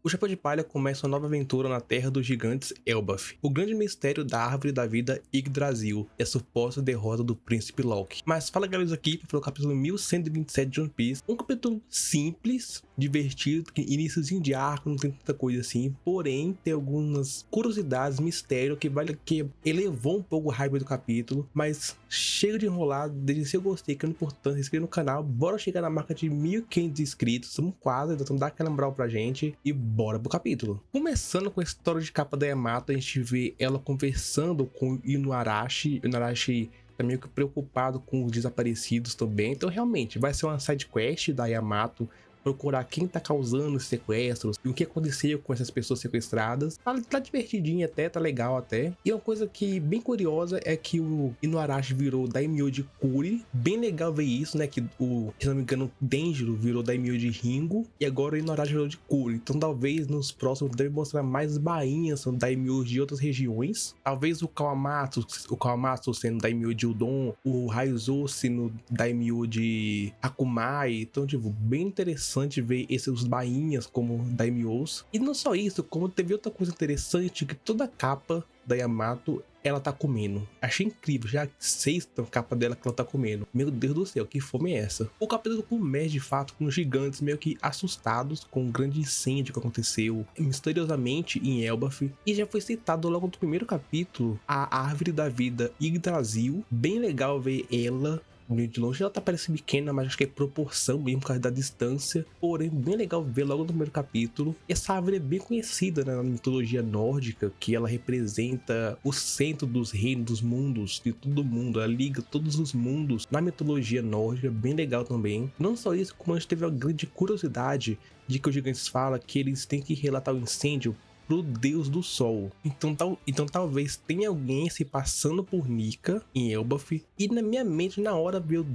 O Chapéu de Palha começa uma nova aventura na Terra dos Gigantes Elbaf. O grande mistério da Árvore da Vida Yggdrasil e a suposta derrota do Príncipe Loki. Mas fala galera, aqui para o capítulo 1127 de One Piece. Um capítulo simples, divertido, que iníciozinho de arco, não tem tanta coisa assim. Porém, tem algumas curiosidades, mistério que elevou um pouco o hype do capítulo. Mas chega de enrolar, desde se eu gostei, que é importante, se inscreva no canal. Bora chegar na marca de 1.500 inscritos. Estamos quase, então dá aquela moral pra gente. E bora pro capítulo. Começando com a história de capa da Yamato, a gente vê ela conversando com Inuarashi. Inuarashi tá meio que preocupado com os desaparecidos também. Então realmente vai ser uma side quest da Yamato, procurar quem tá causando os sequestros e o que aconteceu com essas pessoas sequestradas. Tá divertidinho até, tá legal até. E uma coisa que bem curiosa é que o Inuarashi virou Daimyo de Kuri. Bem legal ver isso, né? Que se não me engano, Denjiro virou Daimyo de Ringo e agora o Inuarashi virou de Kuri. Então talvez nos próximos deve mostrar mais bainhas, são Daimyos de outras regiões. Talvez o Kawamatsu sendo Daimyo de Udon, o Raizo sendo Daimyo de Akumai. Então, tipo, bem interessante ver esses bainhas como daimyos. E não só isso, como teve outra coisa interessante, que toda a capa da Yamato ela tá comendo. Achei incrível, já a sexta capa dela que ela tá comendo. Meu Deus do céu, que fome é essa? O capítulo começa de fato com os gigantes meio que assustados com o grande incêndio que aconteceu misteriosamente em Elbaf. E já foi citado logo no primeiro capítulo a Árvore da Vida Yggdrasil. Bem legal ver ela de longe. Ela tá parecendo pequena, mas acho que é proporção mesmo por causa da distância. Porém, bem legal ver logo no primeiro capítulo. E essa árvore é bem conhecida, né, na mitologia nórdica, que ela representa o centro dos reinos, dos mundos, de todo mundo. Ela liga todos os mundos na mitologia nórdica, bem legal também. Não só isso, como a gente teve a grande curiosidade de que os gigantes falam que eles têm que relatar o incêndio pro Deus do Sol. Então talvez tenha alguém se passando por Nika em Elbaf. E na minha mente, na hora, veio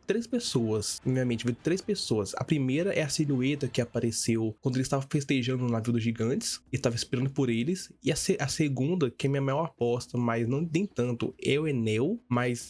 três pessoas. Na minha mente, veio três pessoas. A primeira é a silhueta que apareceu quando eles estavam festejando no navio dos gigantes. E estava esperando por eles. E a segunda, que é minha maior aposta, mas não tem tanto, é o Enel.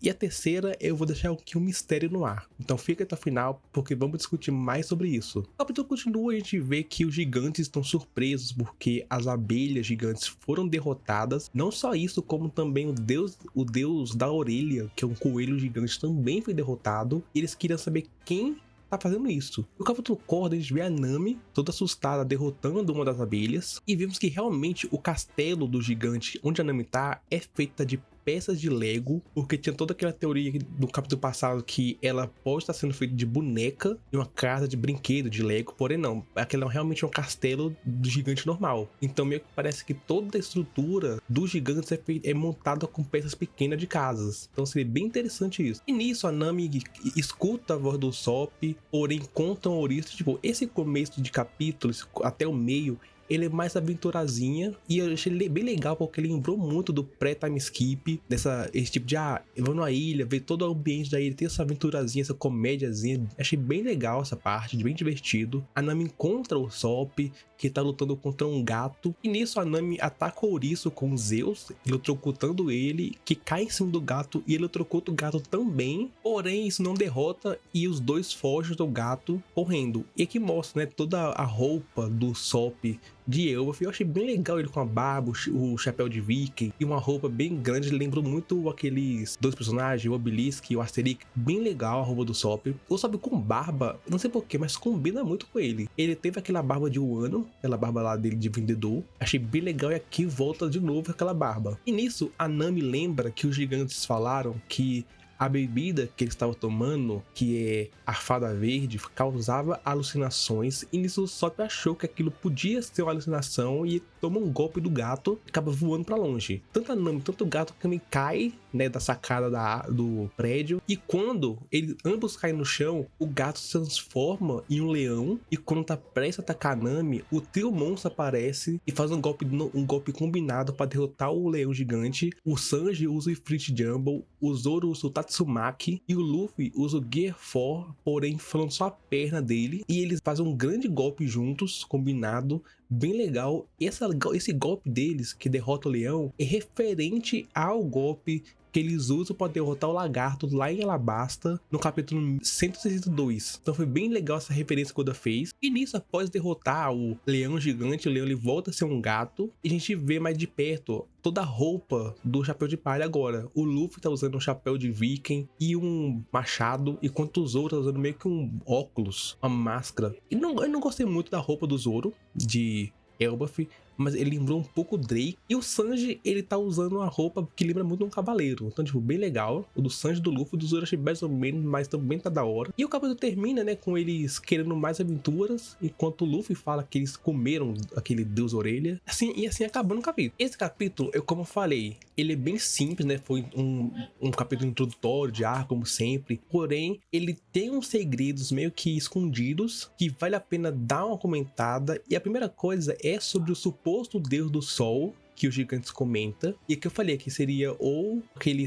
E a terceira, eu vou deixar aqui um mistério no ar. Então fica até o final, porque vamos discutir mais sobre isso. O capítulo continua, a gente vê que os gigantes estão surpresos porque as abelhas gigantes foram derrotadas. Não só isso, como também o deus da orelha, que é um coelho gigante, também foi derrotado. E eles queriam saber quem tá fazendo isso. No capítulo corda, a gente vê a Nami toda assustada derrotando uma das abelhas. E vimos que realmente o castelo do gigante onde a Nami tá é feita de peças de Lego, porque tinha toda aquela teoria do capítulo passado que ela pode estar sendo feita de boneca e uma casa de brinquedo de Lego, porém não, aquela é realmente um castelo do gigante normal. Então meio que parece que toda a estrutura dos gigantes é montada com peças pequenas de casas. Então seria bem interessante isso. E nisso a Nami escuta a voz do Sop, porém conta um ouriço. Tipo, esse começo de capítulo até o meio, ele é mais aventurazinha e eu achei ele bem legal porque ele lembrou muito do pré-time skip, esse tipo de eu vou numa ilha, ver todo o ambiente da ilha, tem essa aventurazinha, essa comédiazinha. Achei bem legal essa parte, bem divertido. A Nami encontra o Sop, que tá lutando contra um gato, e nisso a Nami ataca o ouriço com Zeus, eletrocutando ele, que cai em cima do gato e eletrocuta o gato também, porém isso não derrota e os dois fogem do gato correndo. E aqui mostra, né, toda a roupa do Sop de Elbaf. Eu achei bem legal ele com a barba, o chapéu de viking e uma roupa bem grande. Lembrou muito aqueles dois personagens, o Obelisk e o Asterix. Bem legal a roupa do Sop. O Sop com barba, não sei porquê, mas combina muito com ele. Ele teve aquela barba de Wano, aquela barba lá dele de vendedor. Achei bem legal e aqui volta de novo aquela barba. E nisso a Nami lembra que os gigantes falaram que a bebida que ele estava tomando, que é a fada verde, causava alucinações. E nisso o Sop achou que aquilo podia ser uma alucinação e toma um golpe do gato e acaba voando para longe. Tanto a Nami, tanto o gato também cai, né, da sacada do prédio. E quando ambos caem no chão, o gato se transforma em um leão. E quando tá prestes a atacar a Nami, o trio monstro aparece e faz um golpe combinado para derrotar o leão gigante. O Sanji usa o Ifrit Jumble, o Zoro usa o Tatsumaki e o Luffy usa o Gear 4, porém falando só a perna dele. E eles fazem um grande golpe juntos, combinado, bem legal. Esse golpe deles, que derrota o leão, é referente ao golpe que eles usam para derrotar o lagarto lá em Alabasta, no capítulo 162. Então foi bem legal essa referência que o Oda fez. E nisso, após derrotar o leão gigante, o leão ele volta a ser um gato. E a gente vê mais de perto toda a roupa do Chapéu de Palha agora. O Luffy tá usando um chapéu de viking e um machado, enquanto o Zoro tá usando meio que um óculos, uma máscara. E eu não gostei muito da roupa do Zoro, de Elbaf, mas ele lembrou um pouco o Drake. E o Sanji, ele tá usando uma roupa que lembra muito um cavaleiro. Então, tipo, bem legal. O do Sanji, do Luffy, do Zoro achei mais ou menos, mas também tá da hora. E o capítulo termina, né, com eles querendo mais aventuras, enquanto o Luffy fala que eles comeram aquele Deus Orelha. Assim acabando o capítulo. Esse capítulo, como eu falei, ele é bem simples, né? Foi um capítulo introdutório de ar, como sempre. Porém, ele tem uns segredos meio que escondidos que vale a pena dar uma comentada. E a primeira coisa é sobre o suposto Deus do Sol, que os gigantes comenta, e que eu falei que seria ou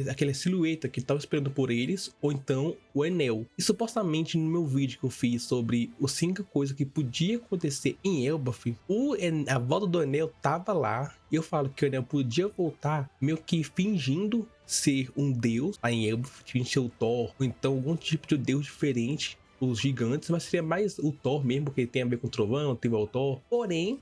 aquela silhueta que estava esperando por eles, ou então o Enel. E supostamente no meu vídeo que eu fiz sobre os 5 coisas que podia acontecer em Elbaf, a volta do Enel tava lá, e eu falo que o Enel podia voltar meio que fingindo ser um deus lá em Elbaf, fingindo ser o Thor, ou então algum tipo de deus diferente, os gigantes, mas seria mais o Thor mesmo, porque tem a ver com o trovão, tem o Thor. Porém,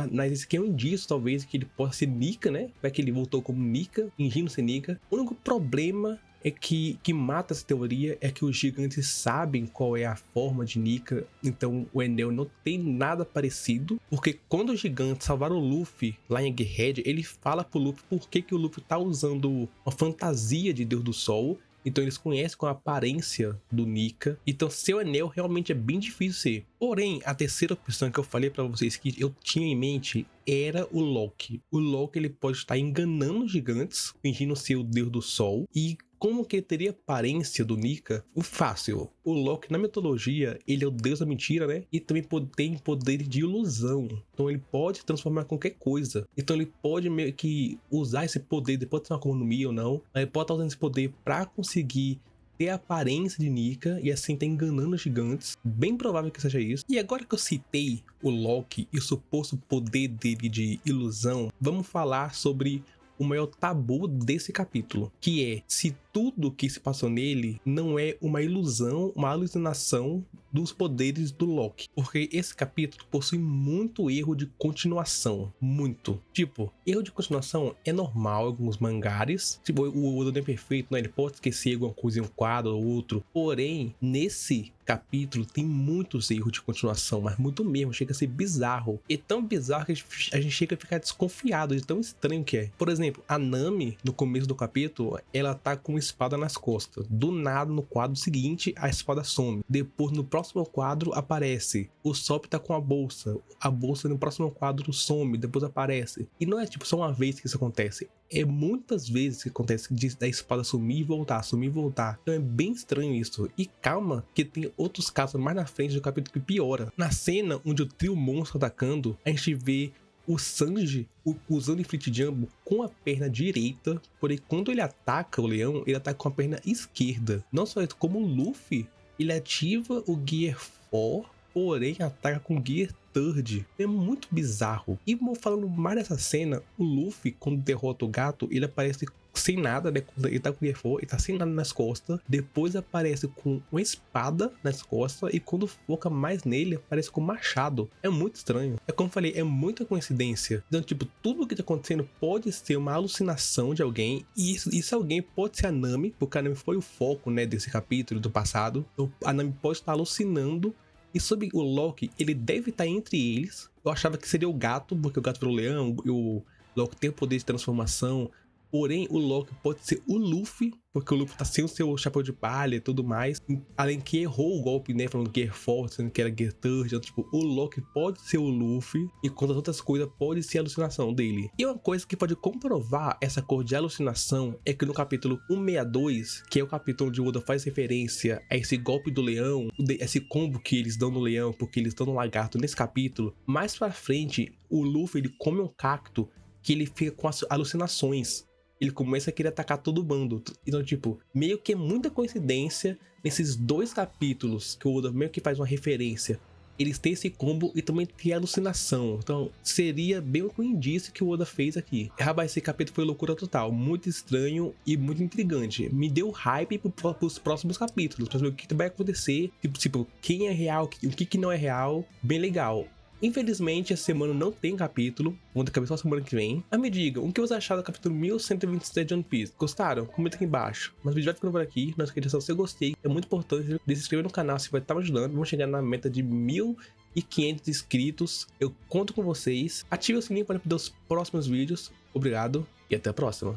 mas esse aqui é um indício, talvez, que ele possa ser Nika, né? Vai que ele voltou como Nika, fingindo ser Nika. O único problema é que mata essa teoria é que os gigantes sabem qual é a forma de Nika, então o Enel não tem nada parecido, porque quando os gigantes salvaram o Luffy lá em Egghead, ele fala pro Luffy por que o Luffy tá usando uma fantasia de Deus do Sol. Então eles conhecem com a aparência do Nika. Então seu Enel realmente é bem difícil ser. Porém, a terceira opção que eu falei pra vocês que eu tinha em mente era o Loki. O Loki ele pode estar enganando os gigantes, fingindo ser o Deus do Sol. E como que ele teria aparência do Nika? O fácil. O Loki, na mitologia, ele é o deus da mentira, né? E também tem poder de ilusão. Então ele pode transformar qualquer coisa. Então ele pode meio que usar esse poder, depois de ser uma Akuma no Mi ou não. Ele pode estar usando esse poder pra conseguir ter a aparência de Nika e assim tá enganando os gigantes. Bem provável que seja isso. E agora que eu citei o Loki e o suposto poder dele de ilusão, vamos falar sobre o maior tabu desse capítulo, que é se tudo que se passou nele não é uma ilusão, uma alucinação dos poderes do Loki. Porque esse capítulo possui muito erro de continuação. Muito. Tipo, erro de continuação é normal em alguns mangares. Tipo, o Oda é perfeito, né? Ele pode esquecer alguma coisa em um quadro ou outro. Porém, nesse capítulo tem muitos erros de continuação, mas muito mesmo, chega a ser bizarro. É tão bizarro que a gente chega a ficar desconfiado de tão estranho que é. Por exemplo, a Nami, no começo do capítulo, ela tá com uma espada nas costas. Do nada, no quadro seguinte, a espada some. Depois, no próximo quadro, aparece. O Sop tá com a bolsa no próximo quadro some, depois aparece. E não é tipo só uma vez que isso acontece. É muitas vezes que acontece da espada sumir e voltar, sumir e voltar. Então é bem estranho isso. E calma, que tem outros casos mais na frente do capítulo que piora. Na cena onde o trio monstro atacando, a gente vê o Sanji usando o Inflict Jumbo com a perna direita, porém quando ele ataca o leão, ele ataca com a perna esquerda. Não só isso, como o Luffy, ele ativa o Gear 4, porém ataca com Gear Third. É muito bizarro. E falando mais dessa cena, o Luffy, quando derrota o gato, ele aparece sem nada, né? Ele tá com o Gear 4, ele tá sem nada nas costas. Depois aparece com uma espada nas costas. E quando foca mais nele, aparece com um machado. É muito estranho. É como eu falei, é muita coincidência. Então, tipo, tudo que tá acontecendo pode ser uma alucinação de alguém. E isso alguém pode ser a Nami, porque a Nami foi o foco, né, desse capítulo do passado. Então, a Nami pode estar alucinando. E sobre o Loki, ele deve estar entre eles. Eu achava que seria o gato, porque o gato virou leão. E o Loki tem o poder de transformação. Porém, o Loki pode ser o Luffy, porque o Luffy tá sem o seu chapéu de palha e tudo mais. Além que errou o golpe, né? Falando Gear Force, sendo que era Gear Third. Então, tipo, o Loki pode ser o Luffy. E quanto as outras coisas, pode ser a alucinação dele. E uma coisa que pode comprovar essa cor de alucinação é que no capítulo 162, que é o capítulo onde o Oda faz referência a esse golpe do leão, esse combo que eles dão no leão, porque eles dão no lagarto nesse capítulo, mais pra frente, o Luffy ele come um cacto que ele fica com as alucinações. Ele começa a querer atacar todo o bando. Então, tipo, meio que é muita coincidência nesses dois capítulos que o Oda meio que faz uma referência eles têm esse combo e também tem alucinação. Então, seria bem o indício que o Oda fez aqui. Rapaz, esse capítulo foi loucura total. Muito estranho e muito intrigante. Me deu hype pros próximos capítulos, pra saber o que vai acontecer. Tipo, quem é real, o que não é real. Bem legal. Infelizmente, essa semana não tem capítulo. Vamos ter capítulo só semana que vem. Mas me digam, o que vocês acharam do capítulo 1127 de One Piece? Gostaram? Comenta aqui embaixo. Mas o vídeo vai ficando por aqui. Não esqueça de se você gostei. É muito importante se inscrever no canal, se vai estar me ajudando. Vamos chegar na meta de 1.500 inscritos. Eu conto com vocês. Ative o sininho para ver os próximos vídeos. Obrigado e até a próxima.